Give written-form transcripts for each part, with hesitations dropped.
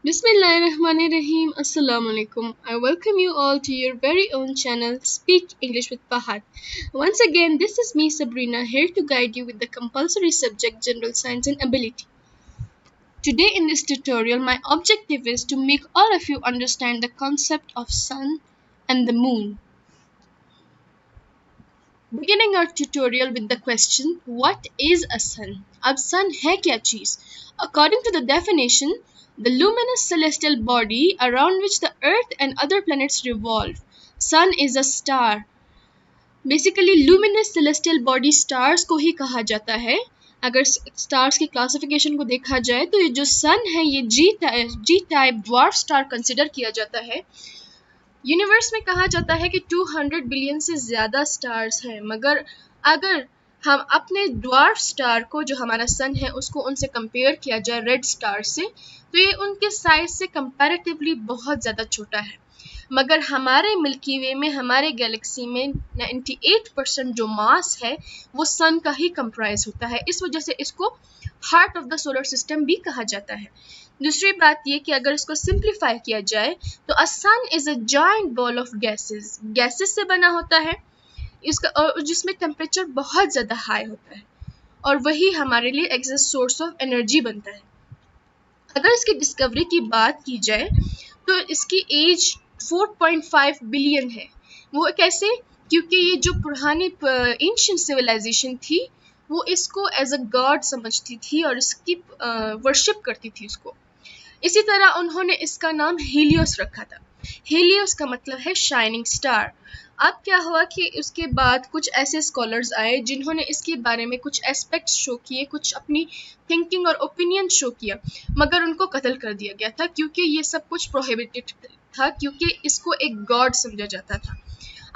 Bismillahirrahmanirrahim. Assalamu alaikum. I welcome you all to your very own channel, Speak English with Fahad. Once again, this is me, Sabrina, here to guide you with the compulsory subject General Science and Ability. Today in this tutorial, my objective is to make all of you understand the concept of sun and the moon. Beginning our tutorial with the question, what is a sun? अब sun है क्या चीज? According to the definition, the luminous celestial body around which the earth and other planets revolve. Sun is a star. Basically, luminous celestial body stars को ही कहा जाता है. अगर stars की क्लासिफिकेशन को देखा जाए तो ये जो सन है ये जी टाइप ड्वार्फ स्टार कंसिडर किया जाता है. यूनिवर्स में कहा जाता है कि 200 बिलियन से ज़्यादा स्टार्स हैं, मगर अगर हम अपने ड्वार्फ स्टार को जो हमारा सन है उसको उनसे कंपेयर किया जाए रेड स्टार से, तो ये उनके साइज से कंपैरेटिवली बहुत ज़्यादा छोटा है. मगर हमारे मिल्की वे में, हमारे गैलेक्सी में 98% जो मास है वो सन का ही कंप्राइज होता है. इस वजह से इसको heart of the solar system भी कहा जाता है. दूसरी बात ये कि अगर इसको सिंप्लीफाई किया जाए तो a sun is a giant ball of gases से बना होता है इसका, और जिसमें टेम्परेचर बहुत ज़्यादा हाई होता है और वही हमारे लिए एग्जस्ट सोर्स ऑफ एनर्जी बनता है. अगर इसकी डिस्कवरी की बात की जाए तो इसकी एज 4.5 बिलियन है. वो कैसे? क्योंकि ये जो पुरानी एंशिएंट सिविलाइजेशन थी वो इसको एज अ गॉड समझती थी और इसकी वर्शिप करती थी उसको. इसी तरह उन्होंने इसका नाम हीलियोस रखा था. हीलियोस का मतलब है शाइनिंग स्टार. अब क्या हुआ कि उसके बाद कुछ ऐसे स्कॉलर्स आए जिन्होंने इसके बारे में कुछ एस्पेक्ट्स शो किए, कुछ अपनी थिंकिंग और ओपिनियन शो किया, मगर उनको कत्ल कर दिया गया था क्योंकि ये सब कुछ प्रोहिबिटेड था, क्योंकि इसको एक गॉड समझा जाता था.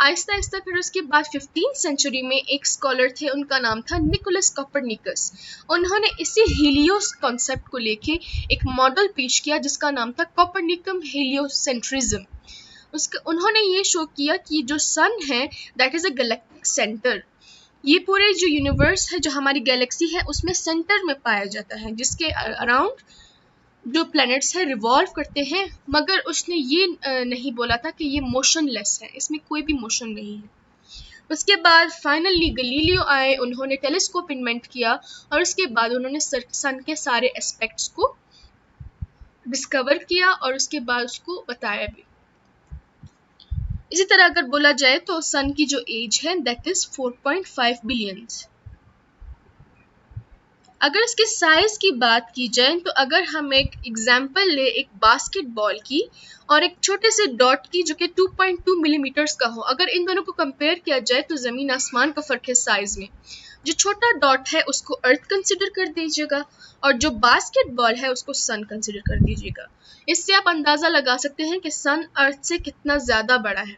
आहिस्ता आहिस्ता फिर उसके बाद 15th सेंचुरी में एक स्कॉलर थे, उनका नाम था निकोलस कोपरनिकस. उन्होंने इसी हीलियोस कॉन्सेप्ट को लेके एक मॉडल पेश किया जिसका नाम था कोपरनिकम हीलियोसेंट्रिज्म. उन्होंने ये शो किया कि जो सन है that is a galactic centre. ये पूरे जो यूनिवर्स है, जो हमारी गैलेक्सी है, उसमें सेंटर में पाया जाता है, जिसके अराउंड जो प्लैनेट्स हैं रिवॉल्व करते हैं. मगर उसने ये नहीं बोला था कि ये मोशनलेस है, इसमें कोई भी मोशन नहीं है. उसके बाद फाइनली गलीलियो आए, उन्होंने टेलीस्कोप इन्वेंट किया और उसके बाद उन्होंने सन के सारे एस्पेक्ट्स को डिस्कवर किया और उसके बाद उसको बताया भी. इसी तरह अगर बोला जाए तो सन की जो एज है दैट इज 4.5 बिलियंस. अगर इसके साइज की बात की जाए तो अगर हम एक एग्जाम्पल ले एक बास्केटबॉल की और एक छोटे से डॉट की जो कि 2.2 मिलीमीटर्स का हो, अगर इन दोनों को कंपेयर किया जाए तो ज़मीन आसमान का फ़र्क है साइज में. जो छोटा डॉट है उसको अर्थ कंसिडर कर दीजिएगा और जो बास्केटबॉल है उसको सन कंसिडर कर दीजिएगा. इससे आप अंदाज़ा लगा सकते हैं कि सन अर्थ से कितना ज़्यादा बड़ा है.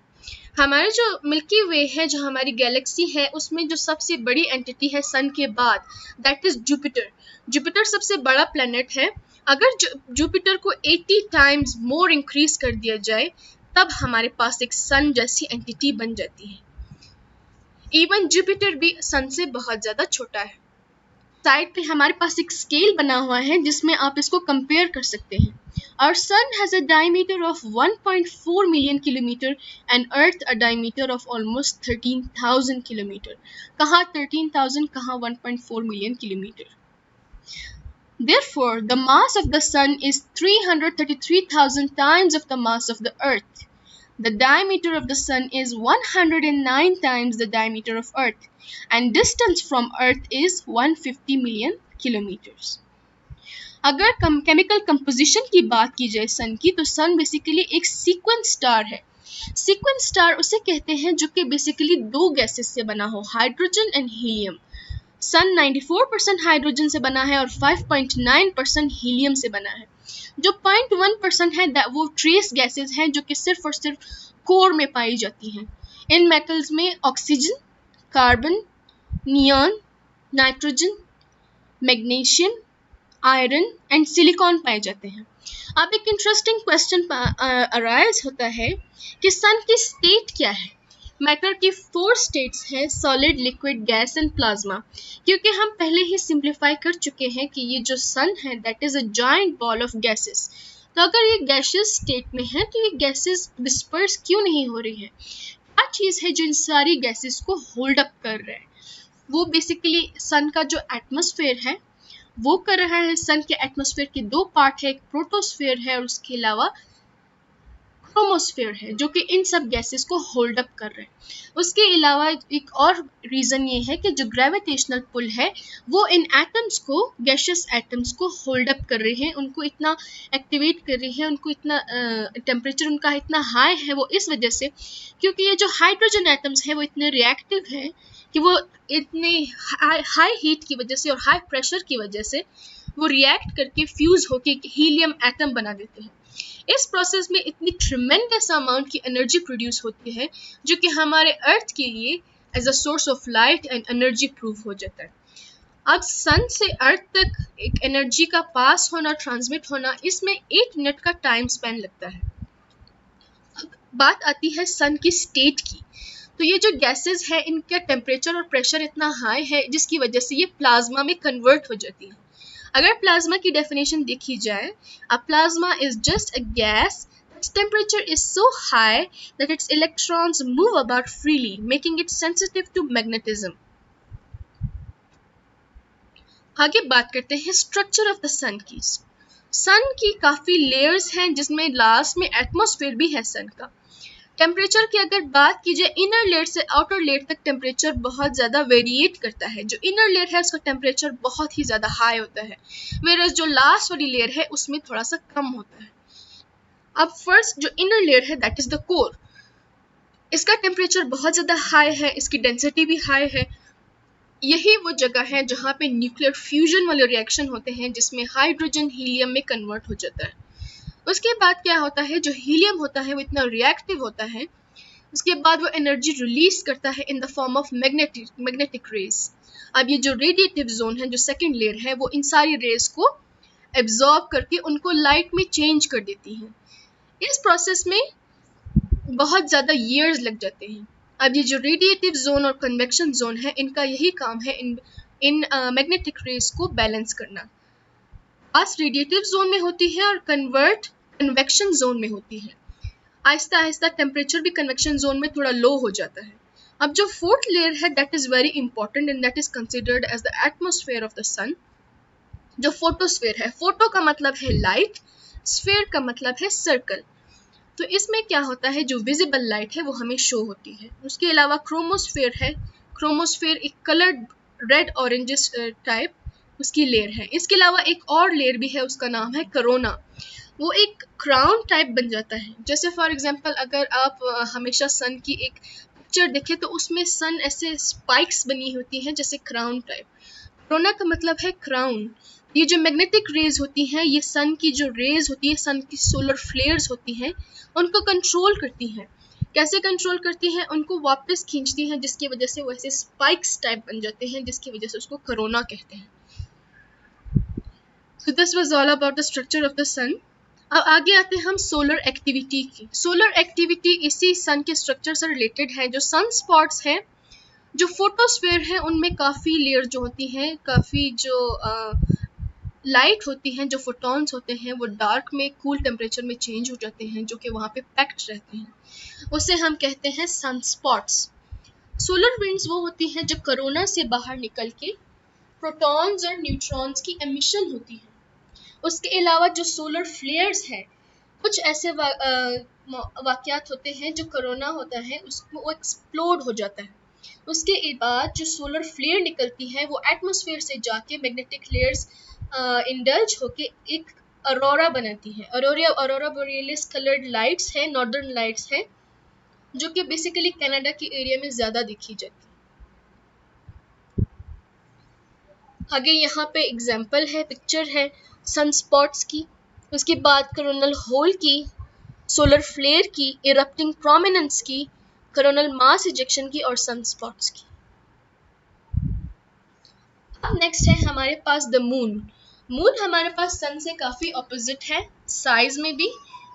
हमारे जो मिल्की वे है, जो हमारी गैलेक्सी है, उसमें जो सबसे बड़ी एंटिटी है सन के बाद दैट इज जुपिटर. जुपिटर सबसे बड़ा प्लेनेट है. अगर जुपिटर को 80 टाइम्स मोर इंक्रीज कर दिया जाए तब हमारे पास एक सन जैसी एंटिटी बन जाती है. इवन जुपिटर भी सन से बहुत ज़्यादा छोटा है. साइड पे हमारे पास एक स्केल बना हुआ है जिसमें आप इसको कंपेयर कर सकते हैं. Our sun has a diameter of 1.4 million kilometer and Earth a diameter of almost 13,000 kilometer. कहाँ 13,000, कहाँ 1.4 million kilometer. Therefore, the mass of the sun is 333,000 times of the mass of the Earth. The diameter of the sun is 109 times the diameter of Earth, and distance from Earth is 150 million kilometers. अगर chemical composition की बात की जाए सन की, तो सन basically एक sequence star है. Sequence star उसे कहते हैं जो कि बेसिकली दो गैसेस से बना हो, hydrogen and helium. Sun 94% hydrogen से बना है और 5.9% हीलियम से बना है. जो 0.1% है वो ट्रेस गैसेस हैं जो कि सिर्फ और सिर्फ कोर में पाई जाती हैं. इन मेटल्स में oxygen, carbon, neon, nitrogen, magnesium, iron and silicon पाए जाते हैं. अब एक इंटरेस्टिंग क्वेश्चन अराइज होता है कि सन की स्टेट क्या है. मैटर की 4 स्टेट्स हैं, solid, liquid, gas and plasma. क्योंकि हम पहले ही सिंप्लीफाई कर चुके हैं कि ये जो सन है that is a giant ball of gases, तो अगर ये गैसियस स्टेट में है तो ये गैसेस डिस्पर्स क्यों नहीं हो रही है? क्या चीज़ है जो इन सारी गैसेस को होल्ड अप कर रहा है? वो बेसिकली सन का जो एटमॉस्फेयर है वो कर रहा है। सन के एटमॉस्फेयर के दो पार्ट है, एक प्रोटोस्फेयर है और उसके अलावा क्रोमोस्फेयर है, जो कि इन सब गैसेस को होल्ड अप कर रहे हैं। उसके अलावा एक और रीज़न ये है कि जो ग्रेविटेशनल पुल है वो इन एटम्स को, गैसियस एटम्स को होल्ड अप कर रहे हैं, उनको इतना एक्टिवेट कर रही है, उनको इतना टेम्परेचर उनका इतना हाई है वो इस वजह से क्योंकि ये जो हाइड्रोजन एटम्स है वो इतने रिएक्टिव है कि वो इतनी हाई हीट की वजह से और हाई प्रेशर की वजह से वो रिएक्ट करके फ्यूज होके हीलियम एटम बना देते हैं। इस प्रोसेस में इतनी ट्रिमेंडस अमाउंट की एनर्जी प्रोड्यूस होती है जो कि हमारे अर्थ के लिए as a source of light and energy prove हो जाता है। अब सन से अर्थ तक एक एनर्जी का पास होना, ट्रांसमिट होना, इसमें 1 मिनट का टाइम स्पेन लगता है। अब बात आती है सन की स्टेट की। तो ये जो गैसेस है इनका टेम्परेचर और प्रेशर इतना हाई है जिसकी वजह से ये प्लाज्मा में कन्वर्ट हो जाती है। अगर प्लाज्मा की डेफिनेशन देखी जाए, a plasma is just a gas its temperature is so high that its electrons move about freely, making it sensitive to magnetism. आगे बात करते हैं स्ट्रक्चर ऑफ द सन की। सन की काफ़ी लेयर्स हैं जिसमें लास्ट में एटमॉस्फेयर भी है सन का। टेम्परेचर की अगर बात की जाए, इनर लेयर से आउटर लेयर तक टेम्परेचर बहुत ज़्यादा वेरिएट करता है। जो इनर लेयर है उसका टेम्परेचर बहुत ही ज़्यादा हाई होता है, वेयरएज जो लास्ट वाली लेयर है उसमें थोड़ा सा कम होता है। अब फर्स्ट जो इनर लेयर है दैट इज़ द कोर, इसका टेम्परेचर बहुत ज़्यादा हाई है, इसकी डेंसिटी भी हाई है। यही वो जगह है जहाँ पे न्यूक्लियर फ्यूजन वाले रिएक्शन होते हैं जिसमें हाइड्रोजन हीलियम में कन्वर्ट हो जाता है। उसके बाद क्या होता है, जो हीलियम होता है वो इतना रिएक्टिव होता है, उसके बाद वो एनर्जी रिलीज करता है in the form of magnetic rays. अब ये जो रेडिएटिव जोन है, जो सेकंड लेयर है, वो इन सारी रेज को एब्जॉर्ब करके उनको लाइट में चेंज कर देती है। इस प्रोसेस में बहुत ज़्यादा ईयर्स लग जाते हैं। अब ये जो रेडिएटिव जोन और कन्वेक्शन जोन है, इनका यही काम है इन मैग्नेटिक रेज को बैलेंस करना। पास रेडिएटिव जोन में होती है और कन्वेक्शन जोन में होती है। आहिस्ता आहिस्ता टेम्परेचर भी कन्वेक्शन जोन में थोड़ा लो हो जाता है। अब जो फोर्थ लेयर है that is very important and that is considered as the atmosphere of the sun, जो फोटोस्फेयर है। फोटो का मतलब है लाइट, स्फेयर का मतलब है सर्कल। तो इसमें क्या होता है, जो विजिबल लाइट है वो हमें शो होती है। उसके अलावा क्रोमोस्फेयर है। क्रोमोस्फेयर एक कलर्ड रेड ऑरेंजिस टाइप उसकी लेयर है। इसके अलावा एक और लेयर भी है, उसका नाम है करोना। वो एक क्राउन टाइप बन जाता है। जैसे फॉर एग्जांपल अगर आप हमेशा सन की एक पिक्चर देखें तो उसमें सन ऐसे स्पाइक्स बनी होती हैं जैसे क्राउन टाइप। करोना का मतलब है क्राउन। ये जो मैग्नेटिक रेज होती हैं, ये सन की जो रेज होती है, सन की सोलर फ्लेयर्स होती हैं, उनको कंट्रोल करती हैं। कैसे कंट्रोल करती हैं, उनको वापस खींचती हैं, जिसकी वजह से वो ऐसे स्पाइक्स टाइप बन जाते हैं, जिसकी वजह से उसको करोना कहते हैं। So this was all about the structure of the sun. अब आगे आते हैं हम सोलर एक्टिविटी की। सोलर एक्टिविटी इसी सन के स्ट्रक्चर से रिलेटेड है। जो सन स्पॉट्स हैं, जो फोटोस्फेयर है, उनमें काफ़ी लेयर जो होती हैं, काफ़ी जो लाइट होती हैं, जो फोटॉन्स होते हैं, वो डार्क में कूल टेम्परेचर में चेंज हो जाते हैं, जो कि वहाँ पे पैक्ड रहते हैं। उसे हम कहते हैं सन स्पॉट्स। सोलर विंड्स वो होती हैं जो कोरोना से बाहर निकल के प्रोटॉन्स और न्यूट्रॉन्स की एमिशन होती है। उसके अलावा जो सोलर फ्लेयर्स हैं, कुछ ऐसे वाक़यात होते हैं जो कोरोना होता है उसको वो एक्सप्लोड हो जाता है। उसके बाद जो सोलर फ्लेयर निकलती है वो एटमॉस्फेयर से जाके मैग्नेटिक लेयर्स इंडल्ज होके एक अरोरा बनाती है। अरोरा बोरियलिस कलर्ड लाइट्स है, नॉर्दर्न लाइट्स है, जो कि बेसिकली कनाडा के एरिया में ज़्यादा दिखी जाती है। आगे यहाँ पे एग्जाम्पल है, पिक्चर है सन स्पॉट्स की, उसके बाद कोरोनल होल की, सोलर फ्लेयर की, इरप्टिंग प्रोमिनेंस की, कोरोनल मास इजेक्शन की और सन स्पॉट्स की। अब नेक्स्ट है हमारे पास द मून। मून हमारे पास सन से काफ़ी ऑपोजिट है साइज में भी।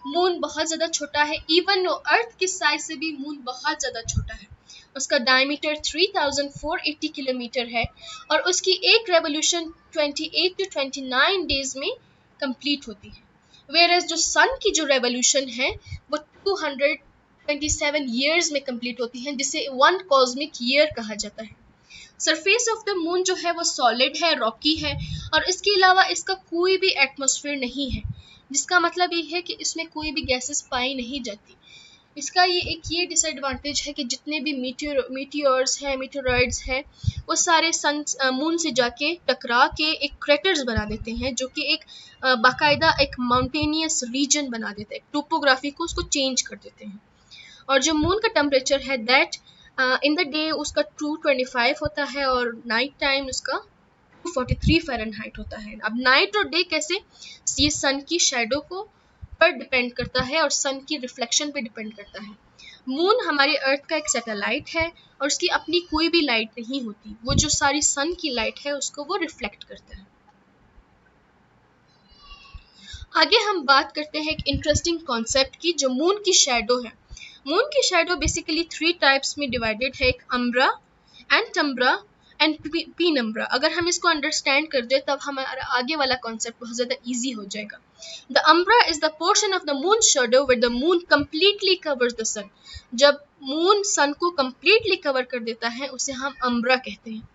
मून बहुत ज़्यादा छोटा है, इवन अर्थ के साइज से भी मून बहुत ज़्यादा छोटा है। उसका डायमीटर 3480 किलोमीटर है और उसकी एक रेवोल्यूशन 28 to 29 डेज में कंप्लीट होती है। वेयर जो सन की जो रेवोल्यूशन है वो 227 ईयर्स में कंप्लीट होती है, जिसे 1 कॉस्मिक ईयर कहा जाता है। सरफेस ऑफ द मून जो है वो सॉलिड है, रॉकी है, और इसके अलावा इसका कोई भी एटमॉस्फेयर नहीं है, जिसका मतलब ये है कि इसमें कोई भी गैसेस पाई नहीं जाती। इसका ये डिसएडवांटेज है कि जितने भी मीटियोर्स हैं, मीटेरॉइड्स हैं, वो सारे सन मून से जाके टकरा के एक क्रेटर्स बना देते हैं, जो कि एक बाकायदा एक माउंटेनियस रीजन बना देते हैं, टोपोग्राफी को उसको चेंज कर देते हैं। और जो मून का टेम्परेचर है दैट इन द डे उसका 225 होता है और नाइट टाइम उसका 243 फ़ारेनहाइट होता है। अब नाइट और डे कैसे, ये सन की शैडो को पर डिपेंड करता है और सन की रिफ्लेक्शन पे डिपेंड करता है। मून हमारी अर्थ का एक सैटेलाइट है और उसकी अपनी कोई भी लाइट नहीं होती, वो जो सारी सन की लाइट है उसको वो रिफ्लेक्ट करता है। आगे हम बात करते हैं एक इंटरेस्टिंग कॉन्सेप्ट की, जो मून की शैडो है। मून की शैडो बेसिकली 3 टाइप्स में डिवाइडेड है, एक अम्ब्रा, एंटम्ब्रा एंड पीनम्ब्रा। अगर हम इसको अंडरस्टैंड कर दे तब हमारा आगे वाला कॉन्सेप्ट बहुत ज़्यादा ईजी हो जाएगा। The umbra is the portion of the moon shadow where the moon completely covers the sun. जब मून सन को कंप्लीटली कवर कर देता है उसे हम अम्ब्रा कहते हैं।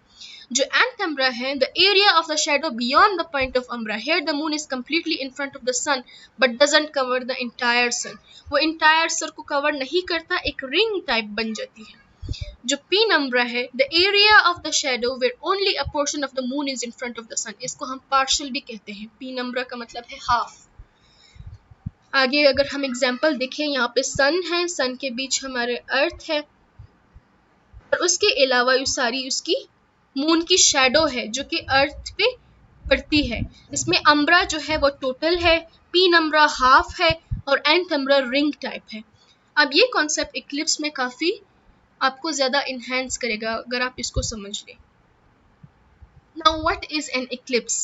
जो एंटम्ब्रा है, the area of the shadow beyond the point of umbra. Here the moon is completely in front of the sun but doesn't cover the entire sun. वो इंटायर सन को कवर नहीं करता, एक रिंग टाइप बन जाती है। जो पीनम्ब्रा है, the area of the shadow where only a portion of the moon is in front of the sun. इसको हम पार्शियल भी कहते हैं, पीनम्ब्रा का मतलब है हाफ। आगे अगर हम एग्जाम्पल देखें, यहाँ पे सन है, सन के बीच हमारे अर्थ है और उसके अलावा ये सारी उसकी मून की शैडो है जो कि अर्थ पे पड़ती है। इसमें अम्ब्रा जो है वो टोटल है, पीनम्ब्रा हाफ है और एंटम्ब्रा रिंग टाइप है। अब ये कॉन्सेप्ट इक्लिप्स में काफ़ी आपको ज़्यादा इन्हेंस करेगा अगर आप इसको समझ लें। Now what is an eclipse?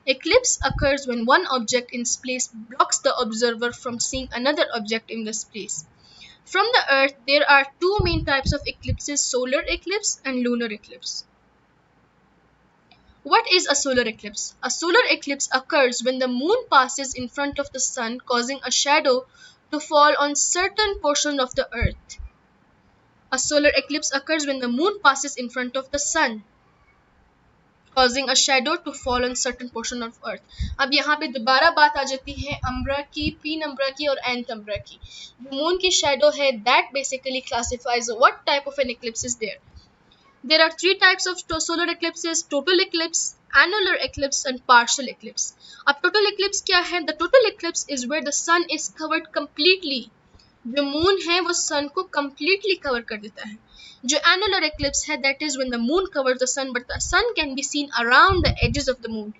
Eclipse occurs when one object in space blocks the observer from seeing another object in the space. From the Earth, there are 2 main types of eclipses, solar eclipse and lunar eclipse. What is a solar eclipse? A solar eclipse occurs when the moon passes in front of the sun, causing a shadow to fall on certain portion of the Earth. A solar eclipse occurs when the moon passes in front of the sun, causing a shadow to fall on certain portion of earth. अब यहाँ पे दोबारा बात आ जाती है umbra की, पीनम्ब्रा की और एंटम्ब्रा की। मून की शैडो है that basically classifies what type of an eclipse is there. There are 3 types of solar eclipses: total eclipse, annular eclipse and partial eclipse. अब total eclipse क्या है? The total eclipse is where the sun is covered completely. जो moon है वो सन को completely cover कर देता है। जो annular eclipse है, that is when the moon covers the sun but the sun can be seen around the edges of the moon.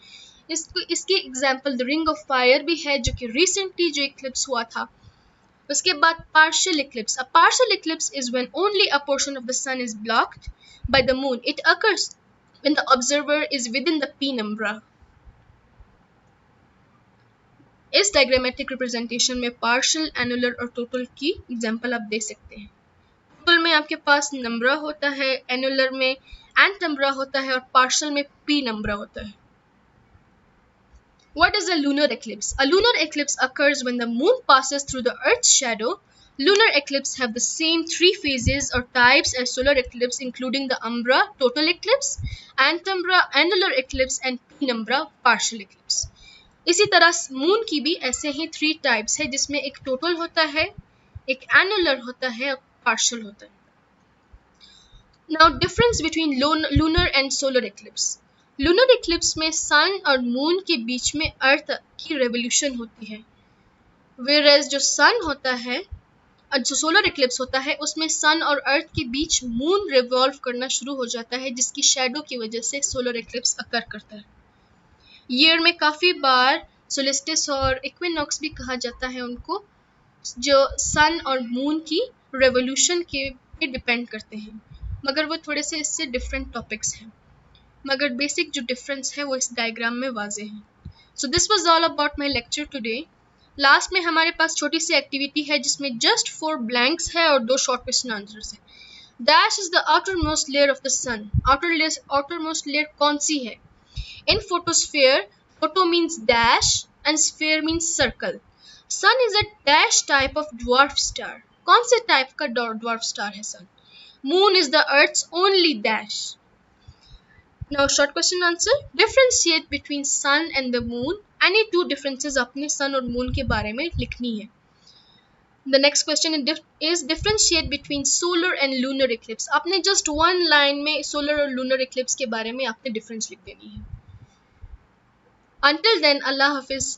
इसकी example the ring of fire भी है जो कि recently जो eclipse हुआ था। उसके बाद partial eclipse. A partial eclipse is when only a portion of the sun is blocked by the moon. It occurs when the observer is within the penumbra. इस डायग्रामेटिक रिप्रेजेंटेशन में partial, annular और total की example आप दे सकते हैं। Total में आपके पास नंबरा होता है, एनुलर में एंटम्ब्रा होता है और पार्शियल में पी नंबरा होता है। What is a lunar eclipse? A lunar eclipse occurs when the moon passes through the Earth's shadow. Lunar eclipses have the same 3 phases or types as solar eclipse, including the umbra, total eclipse, antumbra, annular eclipse, and penumbra, partial eclipse. इसी तरह moon की भी ऐसे ही 3 types है, जिसमें एक total होता है, एक एनुलर होता है और पार्शियल होता है। Now difference between lunar and solar eclipse. Lunar Eclipse में सन और मून के बीच में अर्थ की रेवोल्यूशन होती है, वेयरएज जो सन होता है और जो सोलर इक्लिप्स होता है उसमें सन और अर्थ के बीच मून रिवॉल्व करना शुरू हो जाता है, जिसकी शैडो की वजह से सोलर इक्लिप्स अकर करता है। ईयर में काफ़ी बार सोलिस्टिस और इक्विनॉक्स भी कहा जाता है उनको, जो सन और मून की रेवोल्यूशन के पे डिपेंड करते हैं, मगर वो थोड़े से इससे डिफरेंट टॉपिक्स हैं, मगर बेसिक जो डिफरेंस है वो इस डायग्राम में वाजे है। So this was all about my lecture today. Last में हमारे पास छोटी सी एक्टिविटी है जिसमें जस्ट 4 ब्लैंक्स है और 2 शॉर्ट क्वेश्चन आंसर्स हैं। Dash is the outer most layer of the sun. Outer most layer कौन सी है? In photosphere, photo means dash and sphere means circle. Sun is a dash type of dwarf star. कौन से type का dwarf star है sun? Moon is the earth's only dash. Now short question answer. Differentiate between sun and the moon. Any two differences अपने sun और moon के बारे में लिखनी है. The next question is differentiate between solar and lunar eclipse. आपने just one line में solar और lunar eclipse के बारे में आपने difference लिख देनी है. Until then, Allah Hafiz.